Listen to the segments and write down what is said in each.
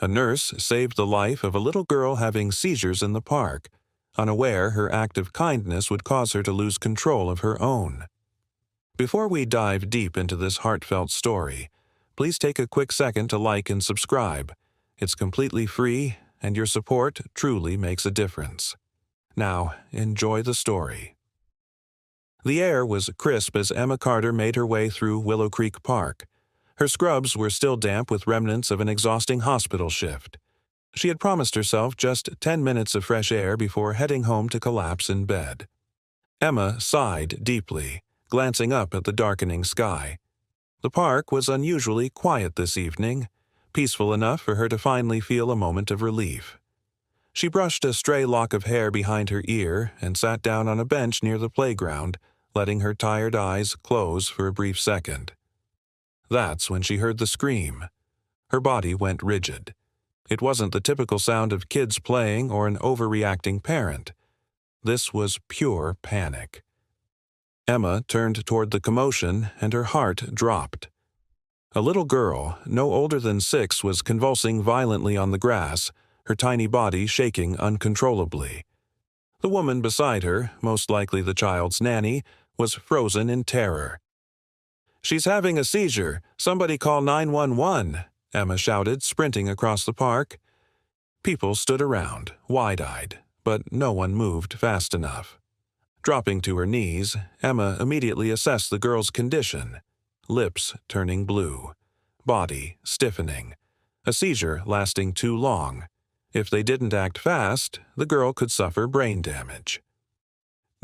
A nurse saved the life of a little girl having seizures in the park, unaware her act of kindness would cause her to lose control of her own. Before we dive deep into this heartfelt story, please take a quick second to like and subscribe. It's completely free, and your support truly makes a difference. Now, enjoy the story. The air was crisp as Emma Carter made her way through Willow Creek Park. Her scrubs were still damp with remnants of an exhausting hospital shift. She had promised herself just 10 minutes of fresh air before heading home to collapse in bed. Emma sighed deeply, glancing up at the darkening sky. The park was unusually quiet this evening, peaceful enough for her to finally feel a moment of relief. She brushed a stray lock of hair behind her ear and sat down on a bench near the playground, letting her tired eyes close for a brief second. That's when she heard the scream. Her body went rigid. It wasn't the typical sound of kids playing or an overreacting parent. This was pure panic. Emma turned toward the commotion, and her heart dropped. A little girl, no older than 6, was convulsing violently on the grass, her tiny body shaking uncontrollably. The woman beside her, most likely the child's nanny, was frozen in terror. "She's having a seizure. Somebody call 911, Emma shouted, sprinting across the park. People stood around, wide-eyed, but no one moved fast enough. Dropping to her knees, Emma immediately assessed the girl's condition. Lips turning blue, body stiffening, a seizure lasting too long. If they didn't act fast, the girl could suffer brain damage.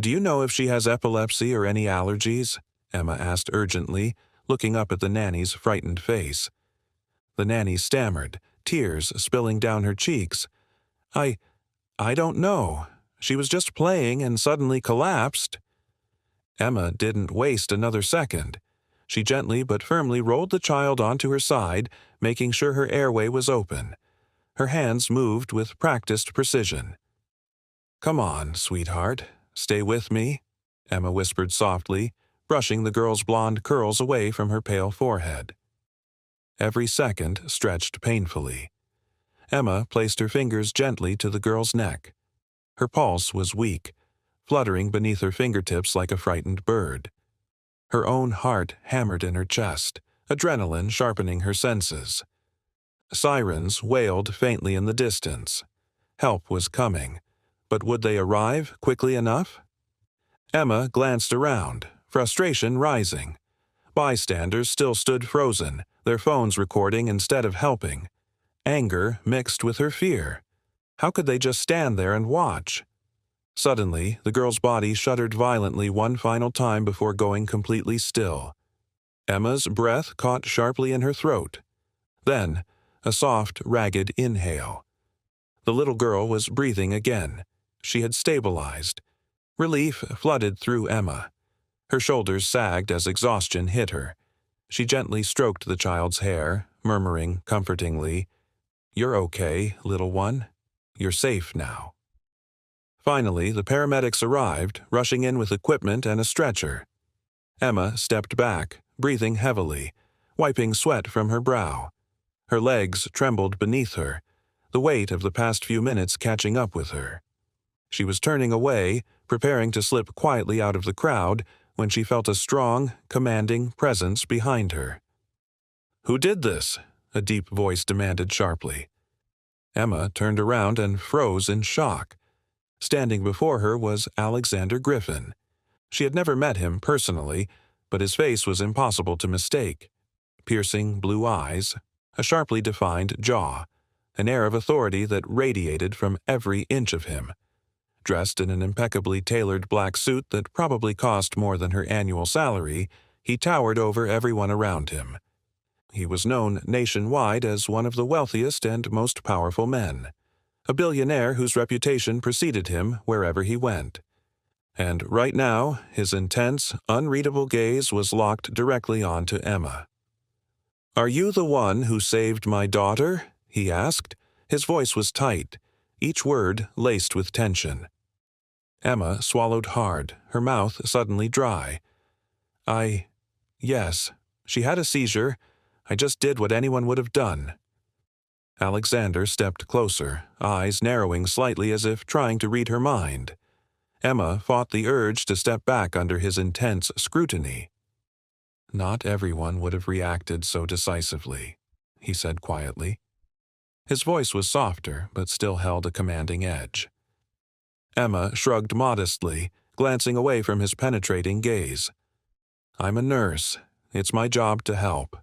"Do you know if she has epilepsy or any allergies?" Emma asked urgently, looking up at the nanny's frightened face. The nanny stammered, tears spilling down her cheeks. I don't know. She was just playing and suddenly collapsed." Emma didn't waste another second. She gently but firmly rolled the child onto her side, making sure her airway was open. Her hands moved with practiced precision. "Come on, sweetheart. Stay with me," Emma whispered softly, brushing the girl's blonde curls away from her pale forehead. Every second stretched painfully. Emma placed her fingers gently to the girl's neck. Her pulse was weak, fluttering beneath her fingertips like a frightened bird. Her own heart hammered in her chest, adrenaline sharpening her senses. Sirens wailed faintly in the distance. Help was coming, but would they arrive quickly enough? Emma glanced around, frustration rising. Bystanders still stood frozen, their phones recording instead of helping. Anger mixed with her fear. How could they just stand there and watch? Suddenly, the girl's body shuddered violently one final time before going completely still. Emma's breath caught sharply in her throat. Then, a soft, ragged inhale. The little girl was breathing again. She had stabilized. Relief flooded through Emma. Her shoulders sagged as exhaustion hit her. She gently stroked the child's hair, murmuring comfortingly, "You're okay, little one. You're safe now." Finally, the paramedics arrived, rushing in with equipment and a stretcher. Emma stepped back, breathing heavily, wiping sweat from her brow. Her legs trembled beneath her, the weight of the past few minutes catching up with her. She was turning away, preparing to slip quietly out of the crowd, when she felt a strong, commanding presence behind her. "Who did this?" a deep voice demanded sharply. Emma turned around and froze in shock. Standing before her was Alexander Griffin. She had never met him personally, but his face was impossible to mistake. Piercing blue eyes, a sharply defined jaw, an air of authority that radiated from every inch of him. Dressed in an impeccably tailored black suit that probably cost more than her annual salary, he towered over everyone around him. He was known nationwide as one of the wealthiest and most powerful men, a billionaire whose reputation preceded him wherever he went. And right now, his intense, unreadable gaze was locked directly onto Emma. "Are you the one who saved my daughter?" he asked. His voice was tight, each word laced with tension. Emma swallowed hard, her mouth suddenly dry. Yes, she had a seizure. I just did what anyone would have done." Alexander stepped closer, eyes narrowing slightly as if trying to read her mind. Emma fought the urge to step back under his intense scrutiny. "Not everyone would have reacted so decisively," he said quietly. His voice was softer, but still held a commanding edge. Emma shrugged modestly, glancing away from his penetrating gaze. "I'm a nurse. It's my job to help."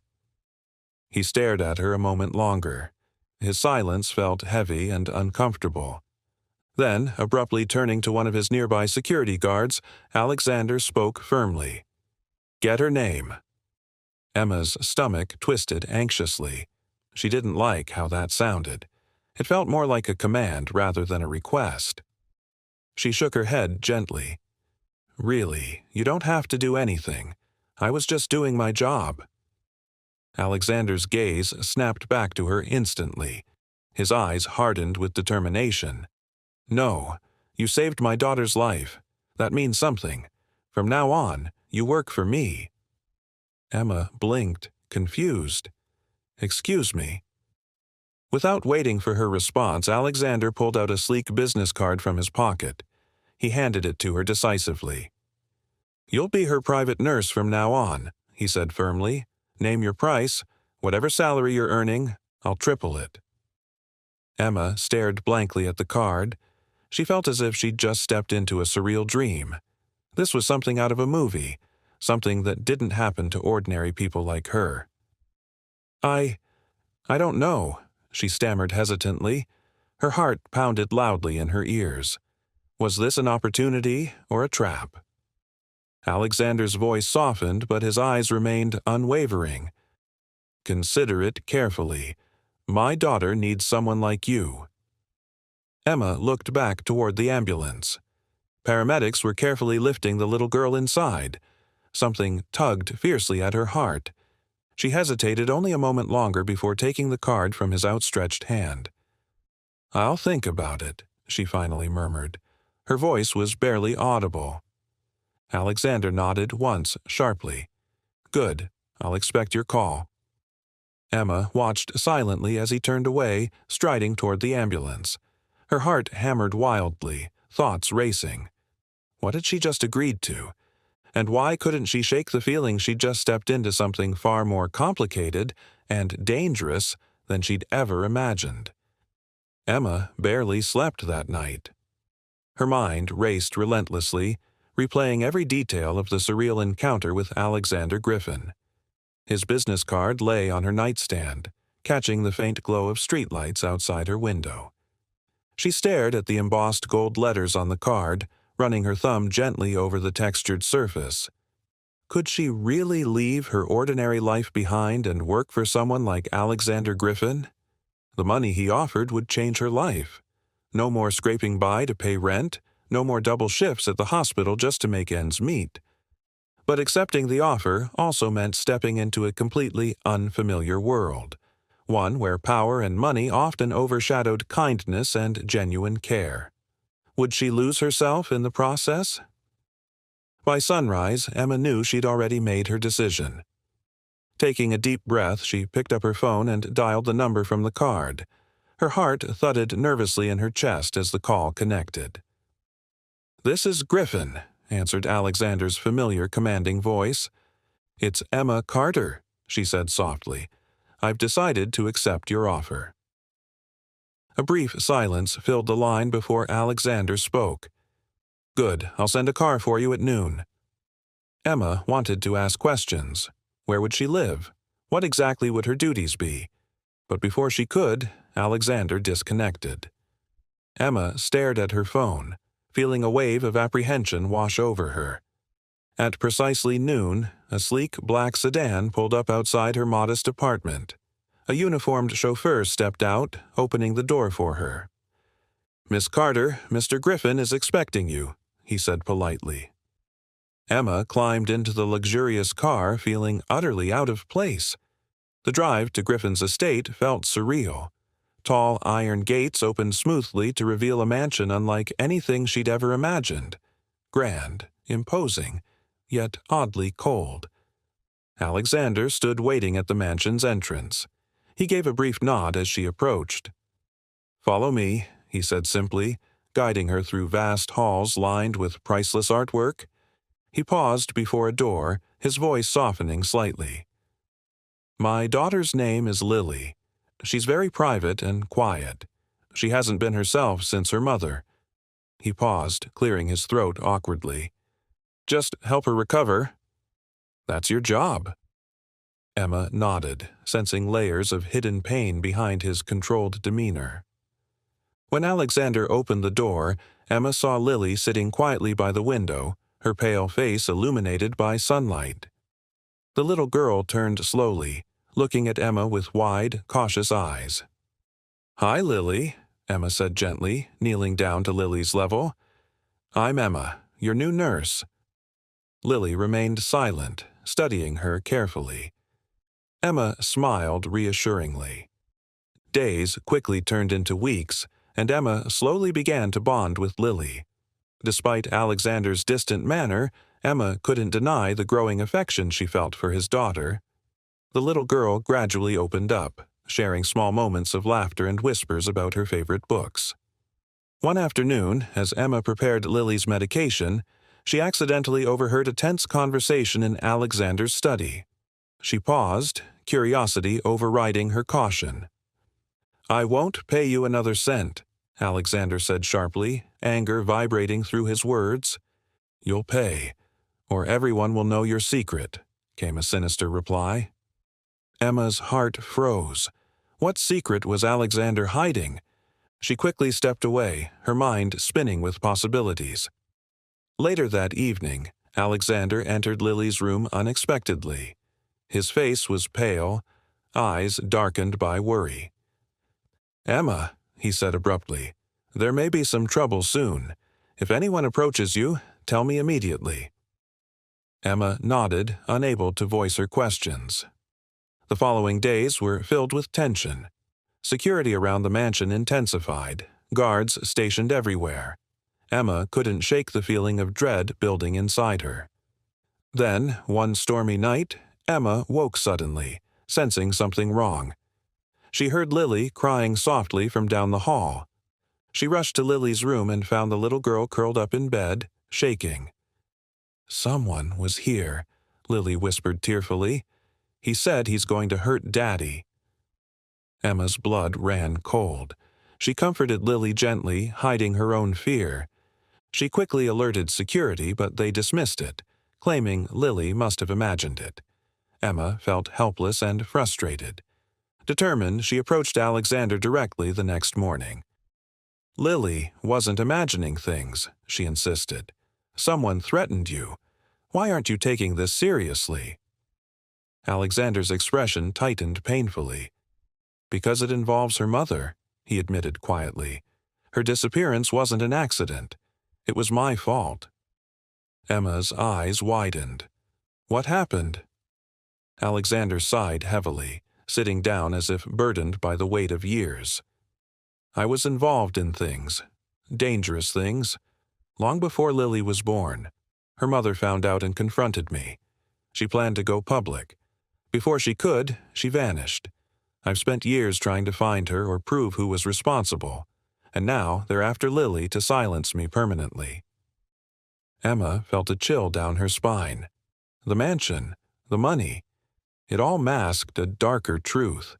He stared at her a moment longer. His silence felt heavy and uncomfortable. Then, abruptly turning to one of his nearby security guards, Alexander spoke firmly. "Get her name." Emma's stomach twisted anxiously. She didn't like how that sounded. It felt more like a command rather than a request. She shook her head gently. "Really, you don't have to do anything. I was just doing my job." Alexander's gaze snapped back to her instantly. His eyes hardened with determination. "No, you saved my daughter's life. That means something. From now on, you work for me." Emma blinked, confused. "Excuse me." Without waiting for her response, Alexander pulled out a sleek business card from his pocket. He handed it to her decisively. "You'll be her private nurse from now on," he said firmly. "Name your price. Whatever salary you're earning, I'll triple it." Emma stared blankly at the card. She felt as if she'd just stepped into a surreal dream. This was something out of a movie, something that didn't happen to ordinary people like her. I don't know," she stammered hesitantly. Her heart pounded loudly in her ears. Was this an opportunity or a trap? Alexander's voice softened, but his eyes remained unwavering. "Consider it carefully. My daughter needs someone like you." Emma looked back toward the ambulance. Paramedics were carefully lifting the little girl inside. Something tugged fiercely at her heart. She hesitated only a moment longer before taking the card from his outstretched hand. "I'll think about it," she finally murmured. Her voice was barely audible. Alexander nodded once, sharply. "Good. I'll expect your call." Emma watched silently as he turned away, striding toward the ambulance. Her heart hammered wildly, thoughts racing. What had she just agreed to? And why couldn't she shake the feeling she'd just stepped into something far more complicated and dangerous than she'd ever imagined? Emma barely slept that night. Her mind raced relentlessly, replaying every detail of the surreal encounter with Alexander Griffin. His business card lay on her nightstand, catching the faint glow of streetlights outside her window. She stared at the embossed gold letters on the card, running her thumb gently over the textured surface. Could she really leave her ordinary life behind and work for someone like Alexander Griffin? The money he offered would change her life. No more scraping by to pay rent, no more double shifts at the hospital just to make ends meet. But accepting the offer also meant stepping into a completely unfamiliar world, one where power and money often overshadowed kindness and genuine care. Would she lose herself in the process? By sunrise, Emma knew she'd already made her decision. Taking a deep breath, she picked up her phone and dialed the number from the card. Her heart thudded nervously in her chest as the call connected. "This is Griffin," answered Alexander's familiar, commanding voice. "It's Emma Carter," she said softly. "I've decided to accept your offer." A brief silence filled the line before Alexander spoke. "Good, I'll send a car for you at noon." Emma wanted to ask questions. Where would she live? What exactly would her duties be? But before she could, Alexander disconnected. Emma stared at her phone, feeling a wave of apprehension wash over her. At precisely noon, a sleek black sedan pulled up outside her modest apartment. A uniformed chauffeur stepped out, opening the door for her. "Miss Carter, Mr. Griffin is expecting you," he said politely. Emma climbed into the luxurious car, feeling utterly out of place. The drive to Griffin's estate felt surreal. Tall iron gates opened smoothly to reveal a mansion unlike anything she'd ever imagined. Grand, imposing, yet oddly cold. Alexander stood waiting at the mansion's entrance. He gave a brief nod as she approached. "Follow me," he said simply, guiding her through vast halls lined with priceless artwork. He paused before a door, his voice softening slightly. "My daughter's name is Lily. She's very private and quiet. She hasn't been herself since her mother." He paused, clearing his throat awkwardly. "Just help her recover." "That's your job." Emma nodded, sensing layers of hidden pain behind his controlled demeanor. When Alexander opened the door, Emma saw Lily sitting quietly by the window, her pale face illuminated by sunlight. The little girl turned slowly, looking at Emma with wide, cautious eyes. "Hi, Lily," Emma said gently, kneeling down to Lily's level. "I'm Emma, your new nurse." Lily remained silent, studying her carefully. Emma smiled reassuringly. Days quickly turned into weeks, and Emma slowly began to bond with Lily. Despite Alexander's distant manner, Emma couldn't deny the growing affection she felt for his daughter. The little girl gradually opened up, sharing small moments of laughter and whispers about her favorite books. One afternoon, as Emma prepared Lily's medication, she accidentally overheard a tense conversation in Alexander's study. She paused, curiosity overriding her caution. "I won't pay you another cent," Alexander said sharply, anger vibrating through his words. "You'll pay, or everyone will know your secret," came a sinister reply. Emma's heart froze. What secret was Alexander hiding? She quickly stepped away, her mind spinning with possibilities. Later that evening, Alexander entered Lily's room unexpectedly. His face was pale, eyes darkened by worry. "Emma," he said abruptly, "there may be some trouble soon. If anyone approaches you, tell me immediately." Emma nodded, unable to voice her questions. The following days were filled with tension. Security around the mansion intensified, guards stationed everywhere. Emma couldn't shake the feeling of dread building inside her. Then, one stormy night, Emma woke suddenly, sensing something wrong. She heard Lily crying softly from down the hall. She rushed to Lily's room and found the little girl curled up in bed, shaking. "Someone was here," Lily whispered tearfully. "He said he's going to hurt Daddy." Emma's blood ran cold. She comforted Lily gently, hiding her own fear. She quickly alerted security, but they dismissed it, claiming Lily must have imagined it. Emma felt helpless and frustrated. Determined, she approached Alexander directly the next morning. "Lily wasn't imagining things," she insisted. "Someone threatened you. Why aren't you taking this seriously?" Alexander's expression tightened painfully. "Because it involves her mother," he admitted quietly. "Her disappearance wasn't an accident. It was my fault." Emma's eyes widened. "What happened?" Alexander sighed heavily, sitting down as if burdened by the weight of years. "I was involved in things, dangerous things. Long before Lily was born, her mother found out and confronted me. She planned to go public. Before she could, she vanished. I've spent years trying to find her or prove who was responsible, and now they're after Lily to silence me permanently." Emma felt a chill down her spine. The mansion, the money, it all masked a darker truth.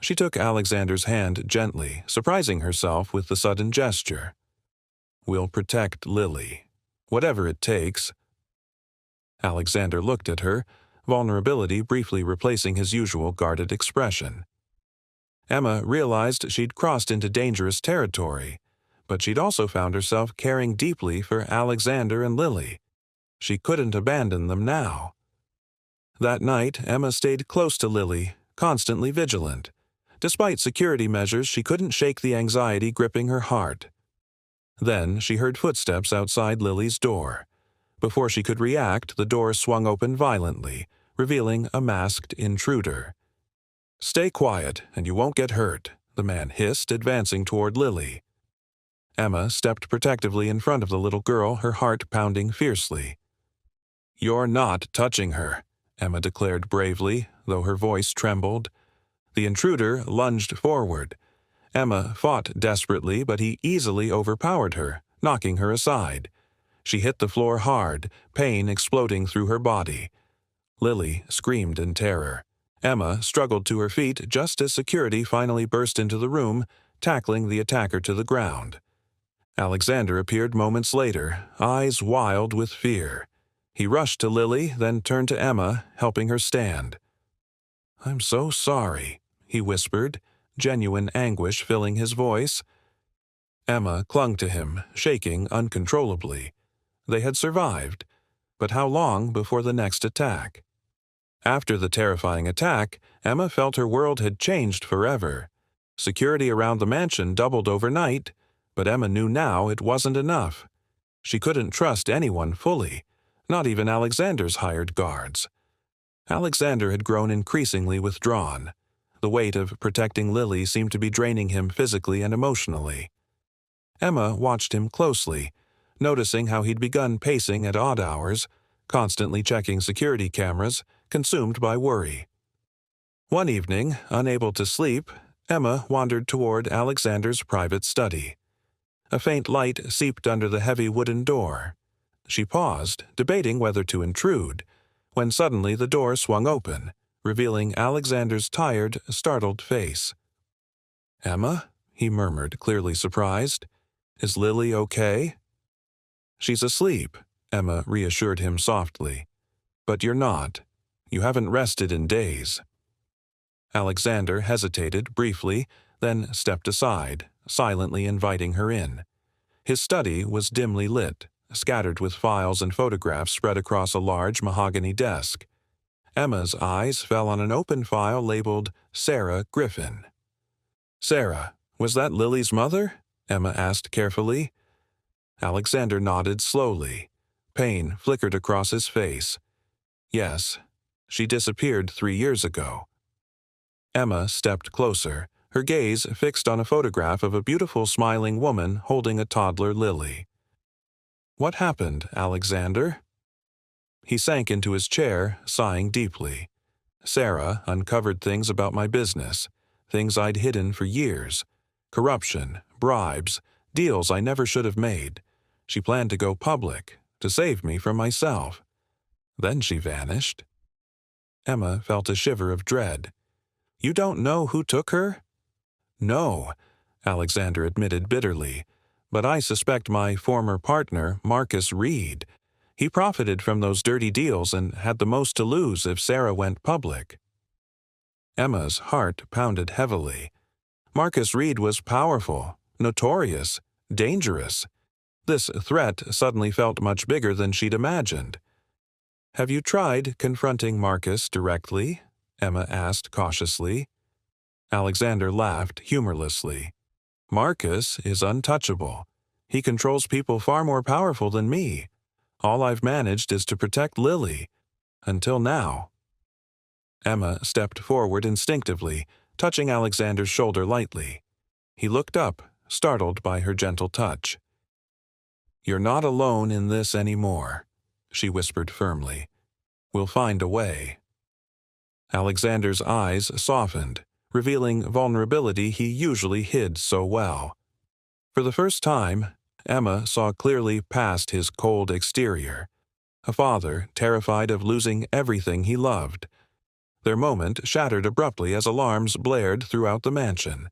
She took Alexander's hand gently, surprising herself with the sudden gesture. "We'll protect Lily, whatever it takes." Alexander looked at her, vulnerability briefly replacing his usual guarded expression. Emma realized she'd crossed into dangerous territory, but she'd also found herself caring deeply for Alexander and Lily. She couldn't abandon them now. That night, Emma stayed close to Lily, constantly vigilant. Despite security measures, she couldn't shake the anxiety gripping her heart. Then she heard footsteps outside Lily's door. Before she could react, the door swung open violently, revealing a masked intruder. "Stay quiet, and you won't get hurt," the man hissed, advancing toward Lily. Emma stepped protectively in front of the little girl, her heart pounding fiercely. "You're not touching her," Emma declared bravely, though her voice trembled. The intruder lunged forward. Emma fought desperately, but he easily overpowered her, knocking her aside. She hit the floor hard, pain exploding through her body. Lily screamed in terror. Emma struggled to her feet just as security finally burst into the room, tackling the attacker to the ground. Alexander appeared moments later, eyes wild with fear. He rushed to Lily, then turned to Emma, helping her stand. "I'm so sorry," he whispered, genuine anguish filling his voice. Emma clung to him, shaking uncontrollably. They had survived, but how long before the next attack? After the terrifying attack, Emma felt her world had changed forever. Security around the mansion doubled overnight, but Emma knew now it wasn't enough. She couldn't trust anyone fully, not even Alexander's hired guards. Alexander had grown increasingly withdrawn. The weight of protecting Lily seemed to be draining him physically and emotionally. Emma watched him closely, noticing how he'd begun pacing at odd hours, constantly checking security cameras, consumed by worry. One evening, unable to sleep, Emma wandered toward Alexander's private study. A faint light seeped under the heavy wooden door. She paused, debating whether to intrude, when suddenly the door swung open, revealing Alexander's tired, startled face. "Emma?" he murmured, clearly surprised. "Is Lily okay?" "She's asleep," Emma reassured him softly. "But you're not. You haven't rested in days." Alexander hesitated briefly, then stepped aside, silently inviting her in. His study was dimly lit, scattered with files and photographs spread across a large mahogany desk. Emma's eyes fell on an open file labeled Sarah Griffin. "Sarah, was that Lily's mother?" Emma asked carefully. Alexander nodded slowly. Pain flickered across his face. "Yes, she disappeared 3 years ago." Emma stepped closer, her gaze fixed on a photograph of a beautiful smiling woman holding a toddler Lily. "What happened, Alexander?" He sank into his chair, sighing deeply. "Sarah uncovered things about my business, things I'd hidden for years. Corruption, bribes, deals I never should have made. She planned to go public, to save me from myself. Then she vanished." Emma felt a shiver of dread. "You don't know who took her?" "No," Alexander admitted bitterly, "but I suspect my former partner, Marcus Reed. He profited from those dirty deals and had the most to lose if Sarah went public." Emma's heart pounded heavily. Marcus Reed was powerful, notorious, dangerous. This threat suddenly felt much bigger than she'd imagined. "Have you tried confronting Marcus directly?" Emma asked cautiously. Alexander laughed humorlessly. "Marcus is untouchable. He controls people far more powerful than me. All I've managed is to protect Lily. Until now." Emma stepped forward instinctively, touching Alexander's shoulder lightly. He looked up, startled by her gentle touch. "You're not alone in this anymore," she whispered firmly. "We'll find a way." Alexander's eyes softened, revealing vulnerability he usually hid so well. For the first time, Emma saw clearly past his cold exterior. A father terrified of losing everything he loved. Their moment shattered abruptly as alarms blared throughout the mansion.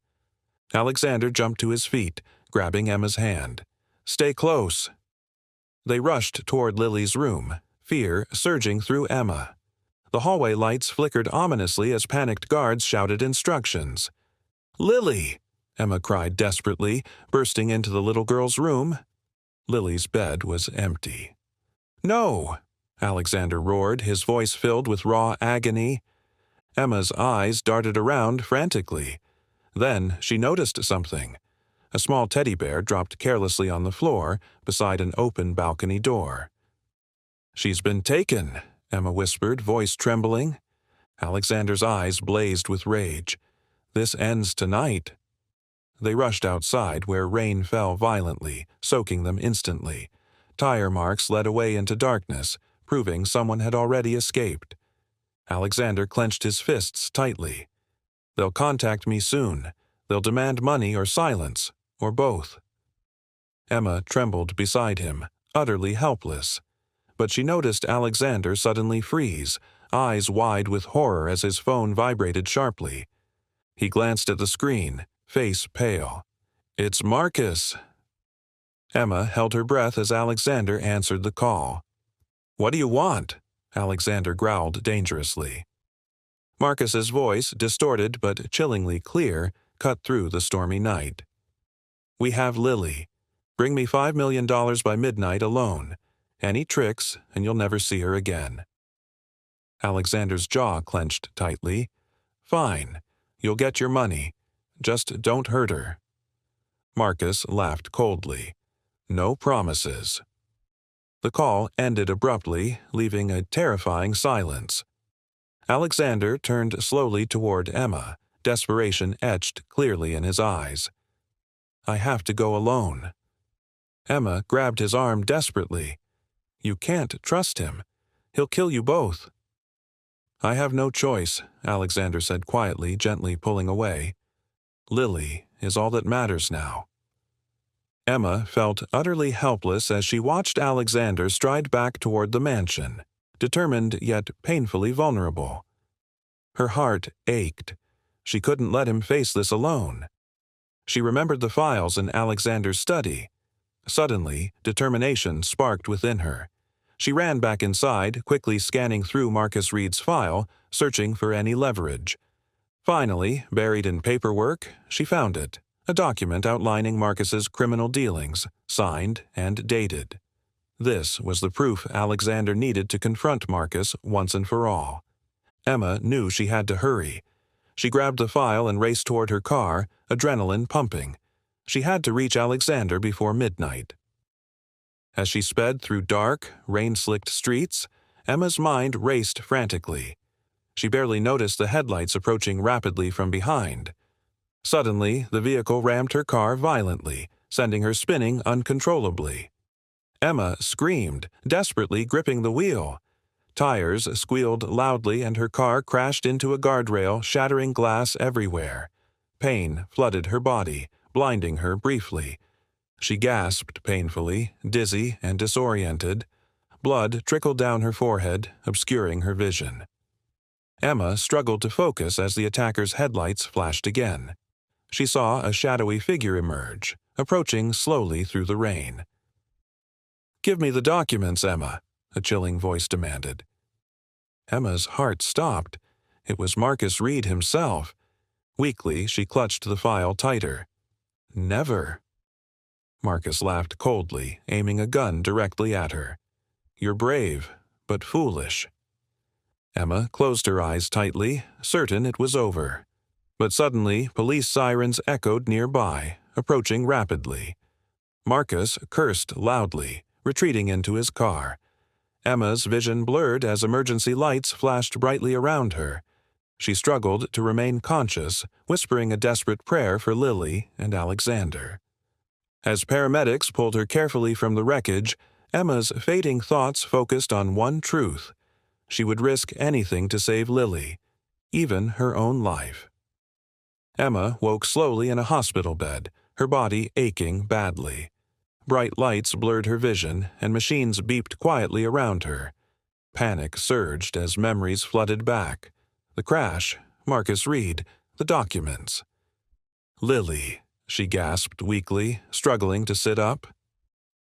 Alexander jumped to his feet, grabbing Emma's hand. "Stay close." They rushed toward Lily's room, fear surging through Emma. The hallway lights flickered ominously as panicked guards shouted instructions. "Lily!" Emma cried desperately, bursting into the little girl's room. Lily's bed was empty. "No!" Alexander roared, his voice filled with raw agony. Emma's eyes darted around frantically. Then she noticed something. A small teddy bear dropped carelessly on the floor beside an open balcony door. "She's been taken," Emma whispered, voice trembling. Alexander's eyes blazed with rage. "This ends tonight." They rushed outside, where rain fell violently, soaking them instantly. Tire marks led away into darkness, proving someone had already escaped. Alexander clenched his fists tightly. They'll contact me soon. They'll demand money or silence, or both. Emma trembled beside him, utterly helpless. But she noticed Alexander suddenly freeze, eyes wide with horror as his phone vibrated sharply. He glanced at the screen, face pale. "It's Marcus." Emma held her breath as Alexander answered the call. "What do you want?" Alexander growled dangerously. Marcus's voice, distorted but chillingly clear, cut through the stormy night. "We have Lily. Bring me $5 million by midnight alone. Any tricks, and you'll never see her again." Alexander's jaw clenched tightly. "Fine. You'll get your money. Just don't hurt her." Marcus laughed coldly. "No promises." The call ended abruptly, leaving a terrifying silence. Alexander turned slowly toward Emma, desperation etched clearly in his eyes. "I have to go alone." Emma grabbed his arm desperately. "You can't trust him. He'll kill you both." "I have no choice," Alexander said quietly, gently pulling away. "Lily is all that matters now." Emma felt utterly helpless as she watched Alexander stride back toward the mansion, determined yet painfully vulnerable. Her heart ached. She couldn't let him face this alone. She remembered the files in Alexander's study. Suddenly, determination sparked within her. She ran back inside, quickly scanning through Marcus Reed's file, searching for any leverage. Finally, buried in paperwork, she found it, a document outlining Marcus's criminal dealings, signed and dated. This was the proof Alexander needed to confront Marcus once and for all. Emma knew she had to hurry. She grabbed the file and raced toward her car, adrenaline pumping. She had to reach Alexander before midnight. As she sped through dark, rain-slicked streets, Emma's mind raced frantically. She barely noticed the headlights approaching rapidly from behind. Suddenly, the vehicle rammed her car violently, sending her spinning uncontrollably. Emma screamed, desperately gripping the wheel. Tires squealed loudly and her car crashed into a guardrail, shattering glass everywhere. Pain flooded her body, blinding her briefly. She gasped painfully, dizzy and disoriented. Blood trickled down her forehead, obscuring her vision. Emma struggled to focus as the attacker's headlights flashed again. She saw a shadowy figure emerge, approaching slowly through the rain. "Give me the documents, Emma," a chilling voice demanded. Emma's heart stopped. It was Marcus Reed himself. Weakly, she clutched the file tighter. "Never." Marcus laughed coldly, aiming a gun directly at her. "You're brave, but foolish." Emma closed her eyes tightly, certain it was over. But suddenly, police sirens echoed nearby, approaching rapidly. Marcus cursed loudly, retreating into his car. Emma's vision blurred as emergency lights flashed brightly around her. She struggled to remain conscious, whispering a desperate prayer for Lily and Alexander. As paramedics pulled her carefully from the wreckage, Emma's fading thoughts focused on one truth. She would risk anything to save Lily, even her own life. Emma woke slowly in a hospital bed, her body aching badly. Bright lights blurred her vision, and machines beeped quietly around her. Panic surged as memories flooded back. The crash, Marcus Reed, the documents. "Lily," she gasped weakly, struggling to sit up.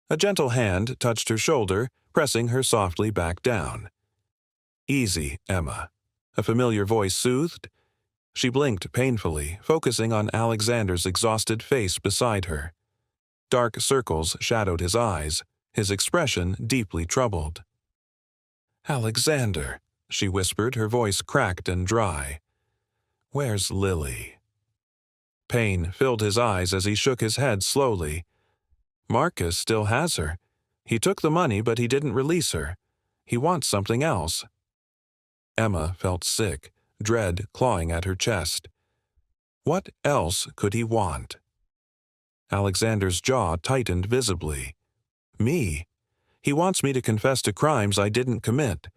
A gentle hand touched her shoulder, pressing her softly back down. "Easy, Emma," a familiar voice soothed. She blinked painfully, focusing on Alexander's exhausted face beside her. Dark circles shadowed his eyes, his expression deeply troubled. "Alexander," she whispered, her voice cracked and dry. "Where's Lily?" Pain filled his eyes as he shook his head slowly. "Marcus still has her. He took the money, but he didn't release her. He wants something else." Emma felt sick, dread clawing at her chest. What else could he want? Alexander's jaw tightened visibly. "Me? He wants me to confess to crimes I didn't commit,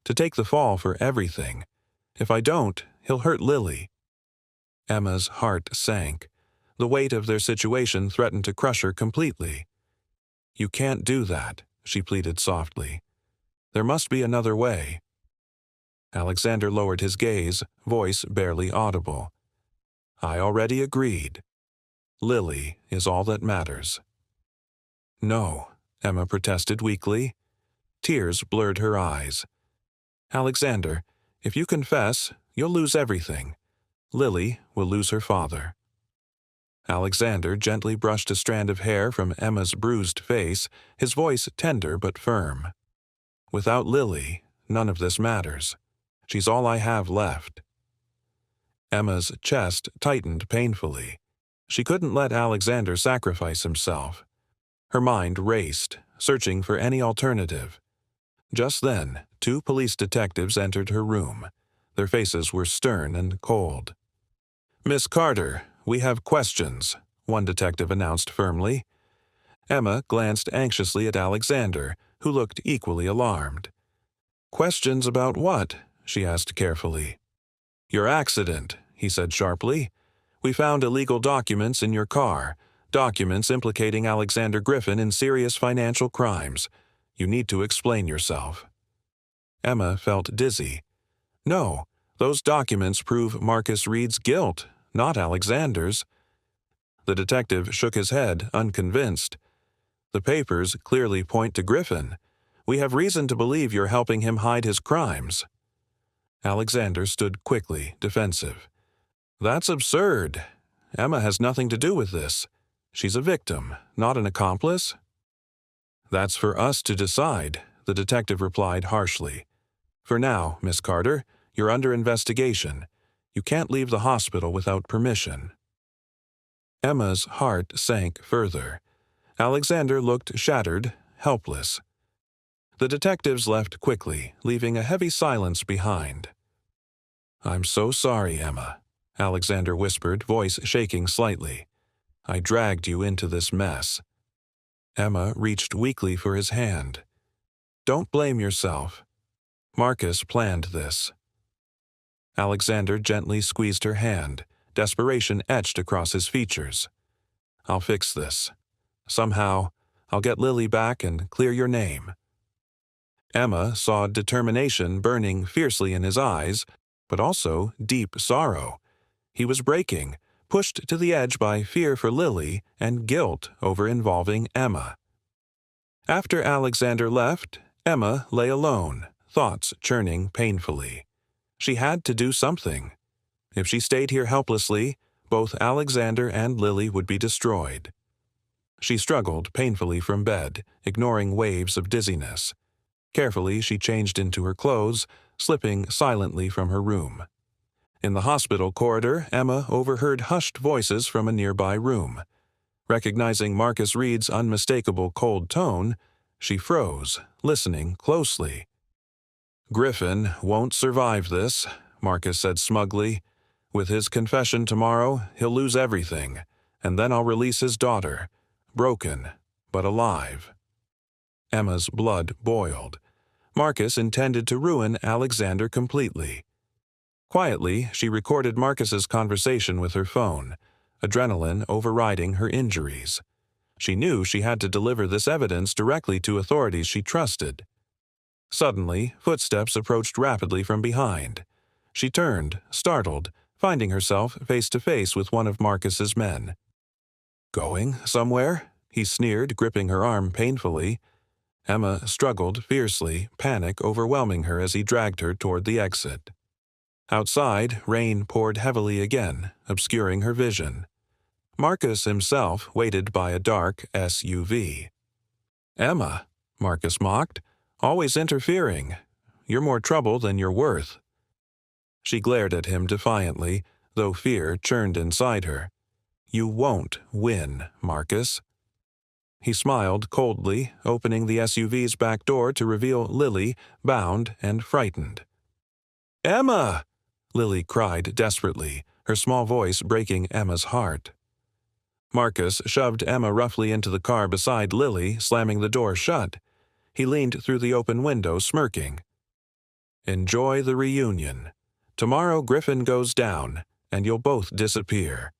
to take the fall for everything. If I don't, he'll hurt Lily." Emma's heart sank. The weight of their situation threatened to crush her completely. "You can't do that," she pleaded softly. "There must be another way." Alexander lowered his gaze, voice barely audible. "I already agreed. Lily is all that matters." "No," Emma protested weakly. Tears blurred her eyes. "Alexander, if you confess, you'll lose everything. Lily will lose her father." Alexander gently brushed a strand of hair from Emma's bruised face, his voice tender but firm. "Without Lily, none of this matters. She's all I have left." Emma's chest tightened painfully. She couldn't let Alexander sacrifice himself. Her mind raced, searching for any alternative. Just then, 2 police detectives entered her room. Their faces were stern and cold. "Miss Carter, we have questions," one detective announced firmly. Emma glanced anxiously at Alexander, who looked equally alarmed. "Questions about what?" she asked carefully. "Your accident," he said sharply. "We found illegal documents in your car, documents implicating Alexander Griffin in serious financial crimes. You need to explain yourself." Emma felt dizzy. "No, those documents prove Marcus Reed's guilt, not Alexander's." The detective shook his head, unconvinced. "The papers clearly point to Griffin. We have reason to believe you're helping him hide his crimes." Alexander stood quickly, defensive. "That's absurd. Emma has nothing to do with this. She's a victim, not an accomplice." "That's for us to decide," the detective replied harshly. "For now, Miss Carter, you're under investigation. You can't leave the hospital without permission." Emma's heart sank further. Alexander looked shattered, helpless. The detectives left quickly, leaving a heavy silence behind. "I'm so sorry, Emma," Alexander whispered, voice shaking slightly. "I dragged you into this mess." Emma reached weakly for his hand. "Don't blame yourself. Marcus planned this." Alexander gently squeezed her hand, desperation etched across his features. "I'll fix this. Somehow, I'll get Lily back and clear your name." Emma saw determination burning fiercely in his eyes, but also deep sorrow. He was breaking, pushed to the edge by fear for Lily and guilt over involving Emma. After Alexander left, Emma lay alone, thoughts churning painfully. She had to do something. If she stayed here helplessly, both Alexander and Lily would be destroyed. She struggled painfully from bed, ignoring waves of dizziness. Carefully, she changed into her clothes, slipping silently from her room. In the hospital corridor, Emma overheard hushed voices from a nearby room. Recognizing Marcus Reed's unmistakable cold tone, she froze, listening closely. "Griffin won't survive this," Marcus said smugly. "With his confession tomorrow, he'll lose everything, and then I'll release his daughter, broken, but alive." Emma's blood boiled. Marcus intended to ruin Alexander completely. Quietly, she recorded Marcus's conversation with her phone, adrenaline overriding her injuries. She knew she had to deliver this evidence directly to authorities she trusted. Suddenly, footsteps approached rapidly from behind. She turned, startled, finding herself face to face with one of Marcus's men. "Going somewhere?" he sneered, gripping her arm painfully. Emma struggled fiercely, panic overwhelming her as he dragged her toward the exit. Outside, rain poured heavily again, obscuring her vision. Marcus himself waited by a dark SUV. "Emma," Marcus mocked, "always interfering. You're more trouble than you're worth." She glared at him defiantly, though fear churned inside her. "You won't win, Marcus." He smiled coldly, opening the SUV's back door to reveal Lily, bound and frightened. "Emma!" Lily cried desperately, her small voice breaking Emma's heart. Marcus shoved Emma roughly into the car beside Lily, slamming the door shut. He leaned through the open window, smirking. "Enjoy the reunion. Tomorrow Griffin goes down, and you'll both disappear."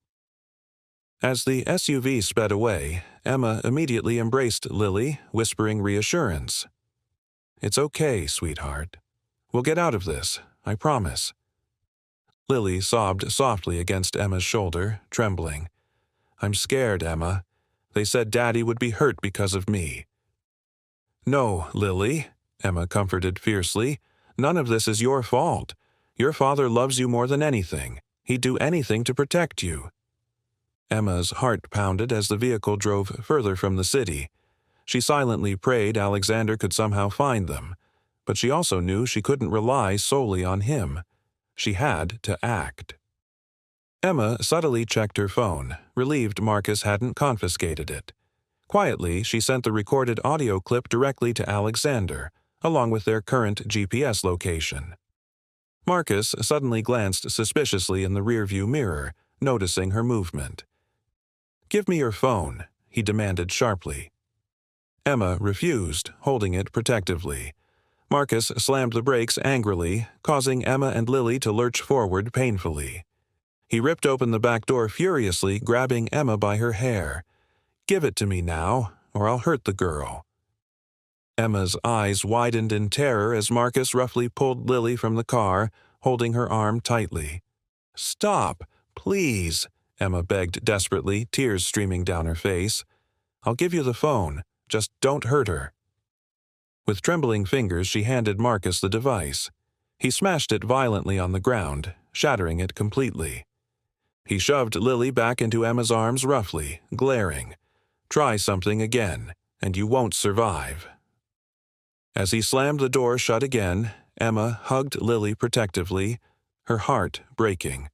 As the SUV sped away, Emma immediately embraced Lily, whispering reassurance. "It's okay, sweetheart. We'll get out of this, I promise." Lily sobbed softly against Emma's shoulder, trembling. "I'm scared, Emma. They said Daddy would be hurt because of me." "No, Lily," Emma comforted fiercely. "None of this is your fault. Your father loves you more than anything. He'd do anything to protect you." Emma's heart pounded as the vehicle drove further from the city. She silently prayed Alexander could somehow find them, but she also knew she couldn't rely solely on him. She had to act. Emma subtly checked her phone, relieved Marcus hadn't confiscated it. Quietly, she sent the recorded audio clip directly to Alexander, along with their current GPS location. Marcus suddenly glanced suspiciously in the rearview mirror, noticing her movement. "Give me your phone," he demanded sharply. Emma refused, holding it protectively. Marcus slammed the brakes angrily, causing Emma and Lily to lurch forward painfully. He ripped open the back door furiously, grabbing Emma by her hair. "Give it to me now, or I'll hurt the girl." Emma's eyes widened in terror as Marcus roughly pulled Lily from the car, holding her arm tightly. "Stop, please," Emma begged desperately, tears streaming down her face. "I'll give you the phone. Just don't hurt her." With trembling fingers, she handed Marcus the device. He smashed it violently on the ground, shattering it completely. He shoved Lily back into Emma's arms roughly, glaring. "Try something again, and you won't survive." As he slammed the door shut again, Emma hugged Lily protectively, her heart breaking.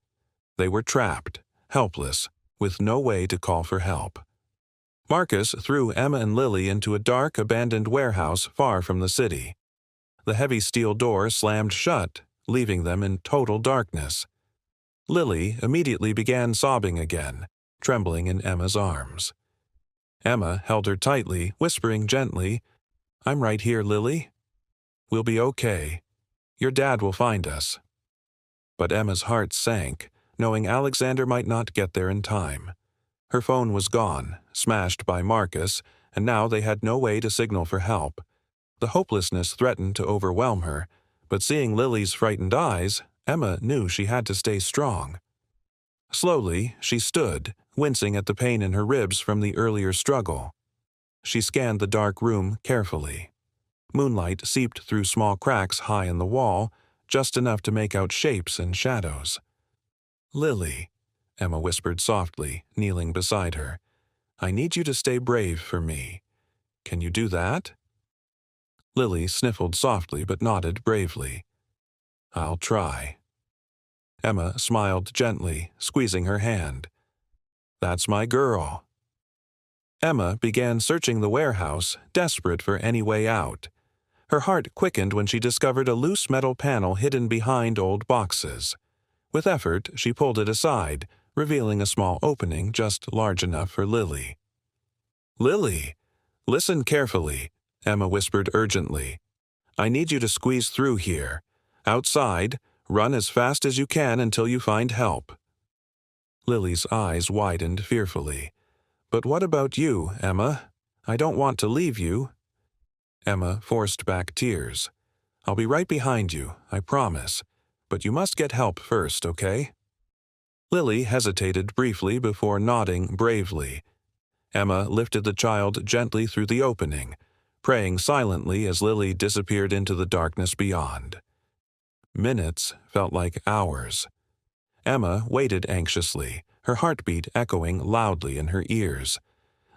They were trapped, helpless, with no way to call for help. Marcus threw Emma and Lily into a dark, abandoned warehouse far from the city. The heavy steel door slammed shut, leaving them in total darkness. Lily immediately began sobbing again, trembling in Emma's arms. Emma held her tightly, whispering gently, "I'm right here, Lily. We'll be okay. Your dad will find us." But Emma's heart sank, knowing Alexander might not get there in time. Her phone was gone, smashed by Marcus, and now they had no way to signal for help. The hopelessness threatened to overwhelm her, but seeing Lily's frightened eyes, Emma knew she had to stay strong. Slowly, she stood, wincing at the pain in her ribs from the earlier struggle. She scanned the dark room carefully. Moonlight seeped through small cracks high in the wall, just enough to make out shapes and shadows. "Lily," Emma whispered softly, kneeling beside her, "I need you to stay brave for me. Can you do that?" Lily sniffled softly but nodded bravely. "I'll try." Emma smiled gently, squeezing her hand. "That's my girl." Emma began searching the warehouse, desperate for any way out. Her heart quickened when she discovered a loose metal panel hidden behind old boxes. With effort, she pulled it aside, revealing a small opening just large enough for Lily. "Lily, listen carefully," Emma whispered urgently. "I need you to squeeze through here. Outside, run as fast as you can until you find help." Lily's eyes widened fearfully. "But what about you, Emma? I don't want to leave you." Emma forced back tears. "I'll be right behind you, I promise. But you must get help first, okay?" Lily hesitated briefly before nodding bravely. Emma lifted the child gently through the opening, praying silently as Lily disappeared into the darkness beyond. Minutes felt like hours. Emma waited anxiously, her heartbeat echoing loudly in her ears.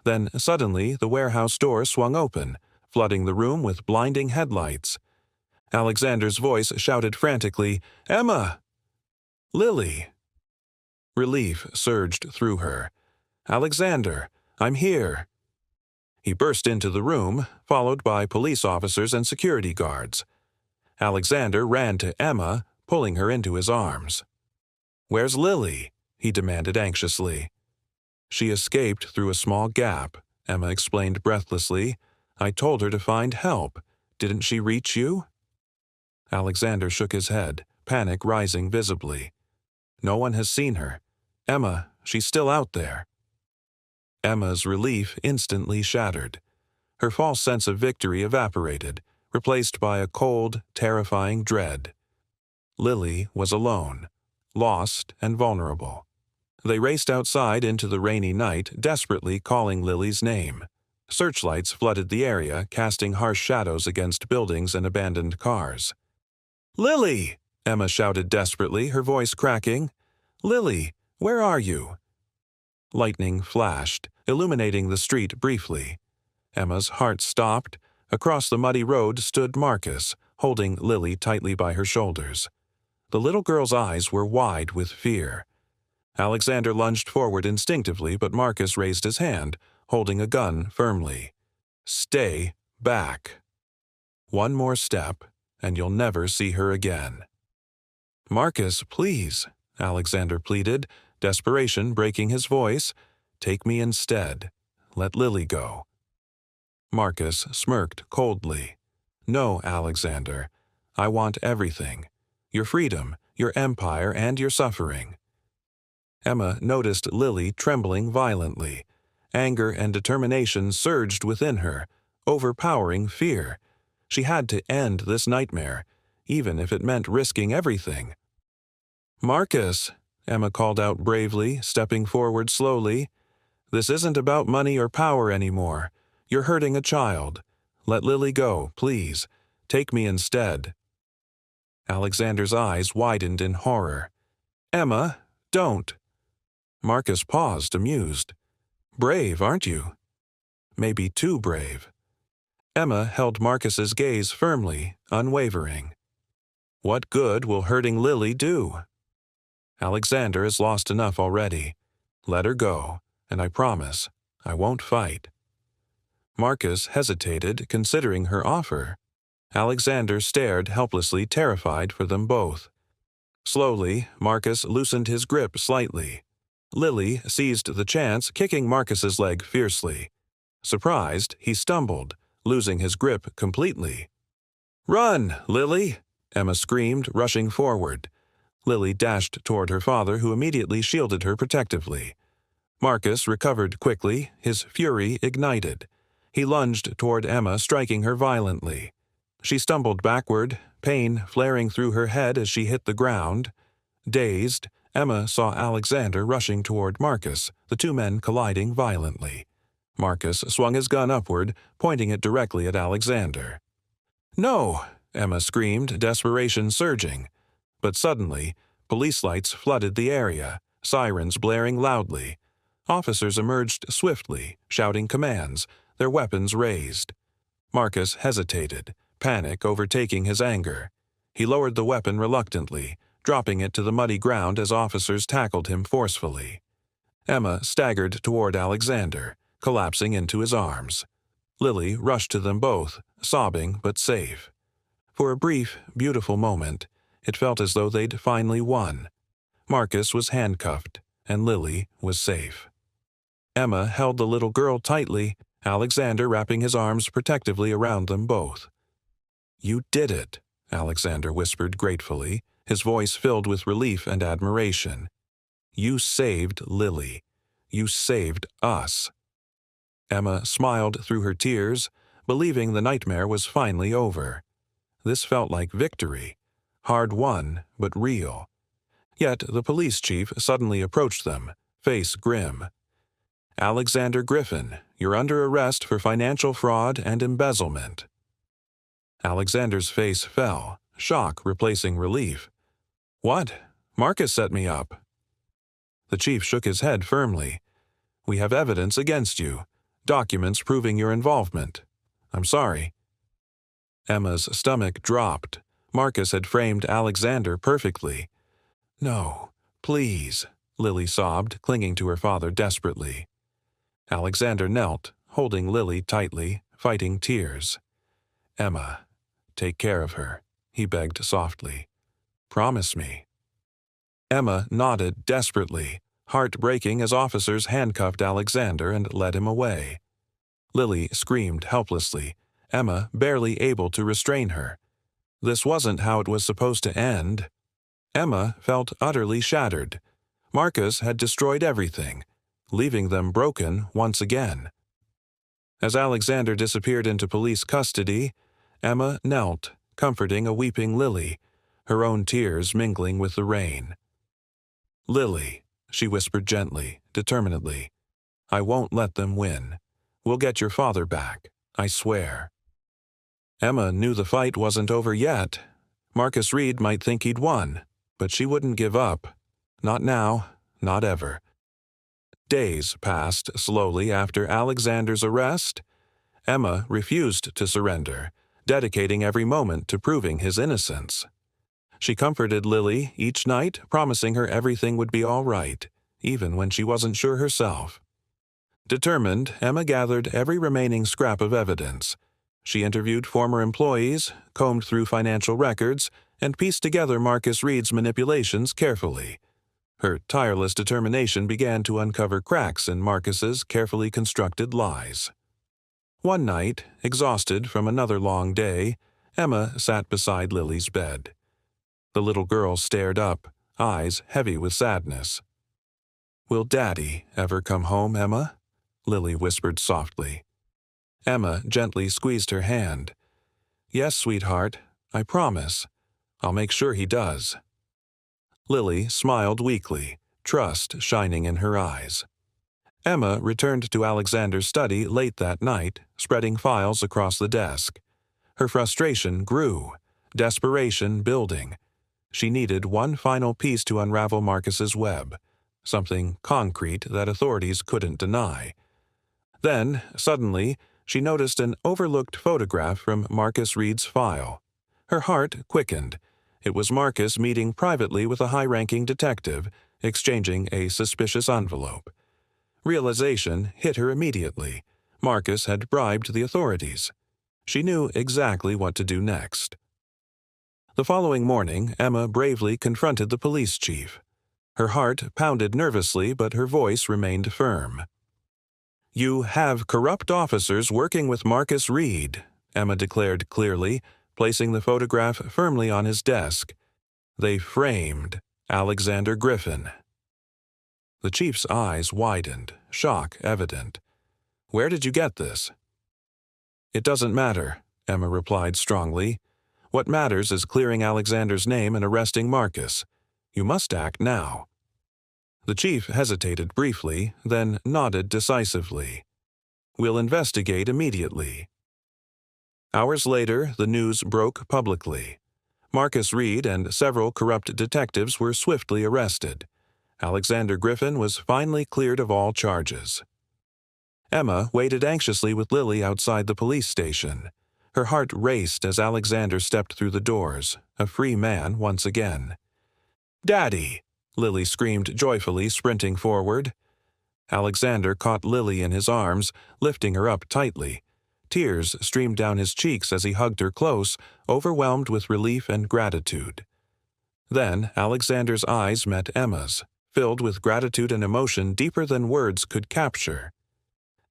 Then suddenly the warehouse door swung open, flooding the room with blinding headlights. Alexander's voice shouted frantically, "Emma!" "Lily!" Relief surged through her. "Alexander, I'm here." He burst into the room, followed by police officers and security guards. Alexander ran to Emma, pulling her into his arms. "Where's Lily?" he demanded anxiously. "She escaped through a small gap," Emma explained breathlessly. "I told her to find help. Didn't she reach you?" Alexander shook his head, panic rising visibly. No one has seen her. Emma, she's still out there." Emma's relief instantly shattered. Her false sense of victory evaporated, replaced by a cold, terrifying dread. Lily was alone, lost and vulnerable. They raced outside into the rainy night, desperately calling Lily's name. Searchlights flooded the area, casting harsh shadows against buildings and abandoned cars. "Lily!" Emma shouted desperately, her voice cracking. "Lily, where are you?" Lightning flashed, illuminating the street briefly. Emma's heart stopped. Across the muddy road stood Marcus, holding Lily tightly by her shoulders. The little girl's eyes were wide with fear. Alexander lunged forward instinctively, but Marcus raised his hand, holding a gun firmly. "Stay back. One more step, and you'll never see her again." "Marcus, please," Alexander pleaded, desperation breaking his voice. "Take me instead. Let Lily go." Marcus smirked coldly. "No, Alexander. I want everything. Your freedom, your empire, and your suffering." Emma noticed Lily trembling violently. Anger and determination surged within her, overpowering fear. She had to end this nightmare, even if it meant risking everything. "Marcus," Emma called out bravely, stepping forward slowly. "This isn't about money or power anymore. You're hurting a child. Let Lily go, please. Take me instead." Alexander's eyes widened in horror. "Emma, don't." Marcus paused, amused. "Brave, aren't you?" "Maybe too brave." Emma held Marcus's gaze firmly, unwavering. "What good will hurting Lily do?" "Alexander has lost enough already. Let her go, and I promise I won't fight." Marcus hesitated, considering her offer. Alexander stared helplessly, terrified for them both. Slowly, Marcus loosened his grip slightly. Lily seized the chance, kicking Marcus's leg fiercely. Surprised, he stumbled, losing his grip completely. "Run, Lily!" Emma screamed, rushing forward. Lily dashed toward her father, who immediately shielded her protectively. Marcus recovered quickly, his fury ignited. He lunged toward Emma, striking her violently. She stumbled backward, pain flaring through her head as she hit the ground. Dazed, Emma saw Alexander rushing toward Marcus, the two men colliding violently. Marcus swung his gun upward, pointing it directly at Alexander. "No!" Emma screamed, desperation surging. But suddenly, police lights flooded the area, sirens blaring loudly. Officers emerged swiftly, shouting commands, their weapons raised. Marcus hesitated, panic overtaking his anger. He lowered the weapon reluctantly, dropping it to the muddy ground as officers tackled him forcefully. Emma staggered toward Alexander, collapsing into his arms. Lily rushed to them both, sobbing but safe. For a brief, beautiful moment, it felt as though they'd finally won. Marcus was handcuffed, and Lily was safe. Emma held the little girl tightly, Alexander wrapping his arms protectively around them both. "You did it," Alexander whispered gratefully, his voice filled with relief and admiration. "You saved Lily. You saved us." Emma smiled through her tears, believing the nightmare was finally over. This felt like victory. Hard won, but real. Yet the police chief suddenly approached them, face grim. "Alexander Griffin, you're under arrest for financial fraud and embezzlement." Alexander's face fell, shock replacing relief. "What? Marcus set me up." The chief shook his head firmly. "We have evidence against you, documents proving your involvement. I'm sorry." Emma's stomach dropped. Marcus had framed Alexander perfectly. "No, please," Lily sobbed, clinging to her father desperately. Alexander knelt, holding Lily tightly, fighting tears. "Emma, take care of her," he begged softly. "Promise me." Emma nodded desperately, heart breaking as officers handcuffed Alexander and led him away. Lily screamed helplessly, Emma barely able to restrain her. This wasn't how it was supposed to end. Emma felt utterly shattered. Marcus had destroyed everything, leaving them broken once again. As Alexander disappeared into police custody, Emma knelt, comforting a weeping Lily, her own tears mingling with the rain. "Lily," she whispered gently, determinedly, "I won't let them win. We'll get your father back, I swear." Emma knew the fight wasn't over yet. Marcus Reed might think he'd won, but she wouldn't give up. Not now, not ever. Days passed slowly after Alexander's arrest. Emma refused to surrender, dedicating every moment to proving his innocence. She comforted Lily each night, promising her everything would be all right, even when she wasn't sure herself. Determined, Emma gathered every remaining scrap of evidence. She interviewed former employees, combed through financial records, and pieced together Marcus Reed's manipulations carefully. Her tireless determination began to uncover cracks in Marcus's carefully constructed lies. One night, exhausted from another long day, Emma sat beside Lily's bed. The little girl stared up, eyes heavy with sadness. "Will Daddy ever come home, Emma?" Lily whispered softly. Emma gently squeezed her hand. "Yes, sweetheart, I promise. I'll make sure he does." Lily smiled weakly, trust shining in her eyes. Emma returned to Alexander's study late that night, spreading files across the desk. Her frustration grew, desperation building. She needed one final piece to unravel Marcus's web, something concrete that authorities couldn't deny. Then, suddenly, she noticed an overlooked photograph from Marcus Reed's file. Her heart quickened. It was Marcus meeting privately with a high-ranking detective, exchanging a suspicious envelope. Realization hit her immediately. Marcus had bribed the authorities. She knew exactly what to do next. The following morning, Emma bravely confronted the police chief. Her heart pounded nervously, but her voice remained firm. "You have corrupt officers working with Marcus Reed," Emma declared clearly, placing the photograph firmly on his desk. "They framed Alexander Griffin." The chief's eyes widened, shock evident. "Where did you get this?" "It doesn't matter," Emma replied strongly. "What matters is clearing Alexander's name and arresting Marcus. You must act now." The chief hesitated briefly, then nodded decisively. "We'll investigate immediately." Hours later, the news broke publicly. Marcus Reed and several corrupt detectives were swiftly arrested. Alexander Griffin was finally cleared of all charges. Emma waited anxiously with Lily outside the police station. Her heart raced as Alexander stepped through the doors, a free man once again. "Daddy!" Lily screamed joyfully, sprinting forward. Alexander caught Lily in his arms, lifting her up tightly. Tears streamed down his cheeks as he hugged her close, overwhelmed with relief and gratitude. Then Alexander's eyes met Emma's, filled with gratitude and emotion deeper than words could capture.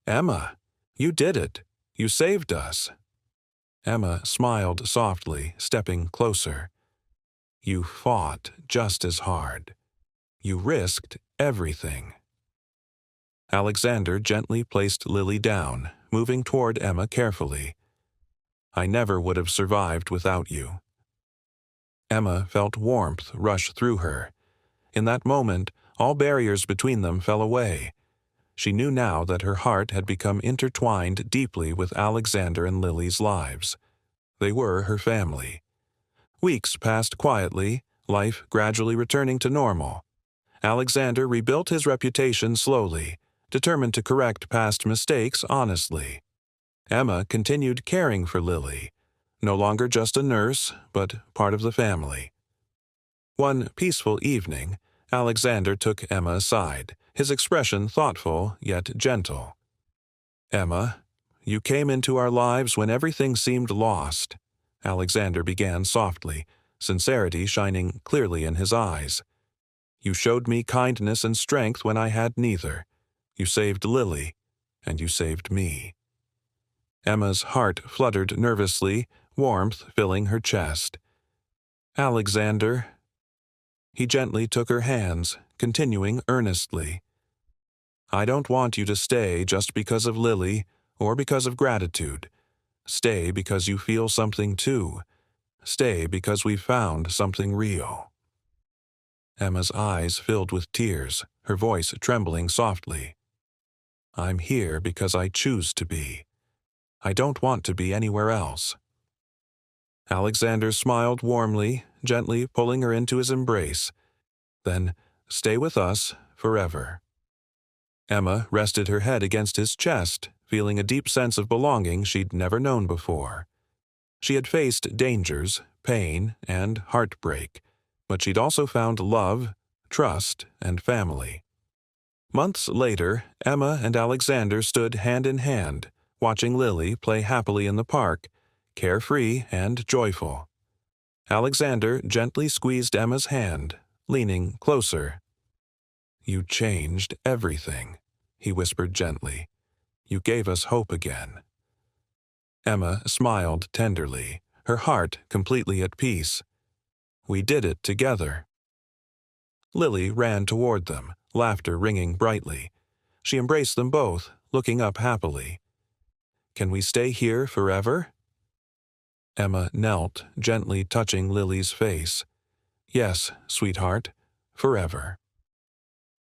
"Emma, you did it. You saved us." Emma smiled softly, stepping closer. "You fought just as hard. You risked everything." Alexander gently placed Lily down, moving toward Emma carefully. "I never would have survived without you." Emma felt warmth rush through her. In that moment, all barriers between them fell away. She knew now that her heart had become intertwined deeply with Alexander and Lily's lives. They were her family. Weeks passed quietly, life gradually returning to normal. Alexander rebuilt his reputation slowly, determined to correct past mistakes honestly. Emma continued caring for Lily, no longer just a nurse, but part of the family. One peaceful evening, Alexander took Emma aside, his expression thoughtful yet gentle. "Emma, you came into our lives when everything seemed lost," Alexander began softly, sincerity shining clearly in his eyes. "You showed me kindness and strength when I had neither. You saved Lily, and you saved me." Emma's heart fluttered nervously, warmth filling her chest. "Alexander." He gently took her hands, continuing earnestly. I don't want you to stay just because of Lily or because of gratitude. Stay because you feel something too. Stay because we've found something real. Emma's eyes filled with tears, her voice trembling softly. I'm here because I choose to be. I don't want to be anywhere else. Alexander smiled warmly, gently pulling her into his embrace. Then, stay with us forever. Emma rested her head against his chest, feeling a deep sense of belonging she'd never known before. She had faced dangers, pain, and heartbreak, but she'd also found love, trust, and family. Months later, Emma and Alexander stood hand in hand, watching Lily play happily in the park, carefree and joyful. Alexander gently squeezed Emma's hand, leaning closer. You changed everything, he whispered gently. You gave us hope again. Emma smiled tenderly, her heart completely at peace. We did it together. Lily ran toward them, laughter ringing brightly. She embraced them both, looking up happily. Can we stay here forever? Emma knelt, gently touching Lily's face. Yes, sweetheart, forever.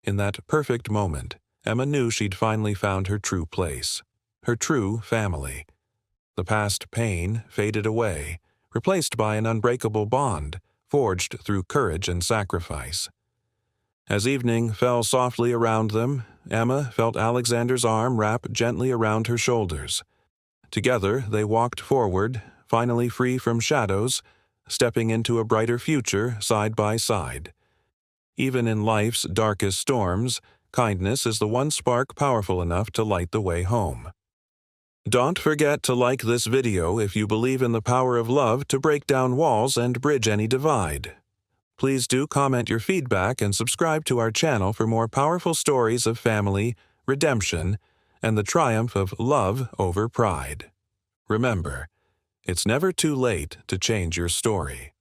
In that perfect moment, Emma knew she'd finally found her true place, her true family. The past pain faded away, replaced by an unbreakable bond, forged through courage and sacrifice. As evening fell softly around them, Emma felt Alexander's arm wrap gently around her shoulders. Together they walked forward, finally free from shadows, stepping into a brighter future side by side. Even in life's darkest storms, kindness is the one spark powerful enough to light the way home. Don't forget to like this video if you believe in the power of love to break down walls and bridge any divide. Please do comment your feedback and subscribe to our channel for more powerful stories of family, redemption, and the triumph of love over pride. Remember, it's never too late to change your story.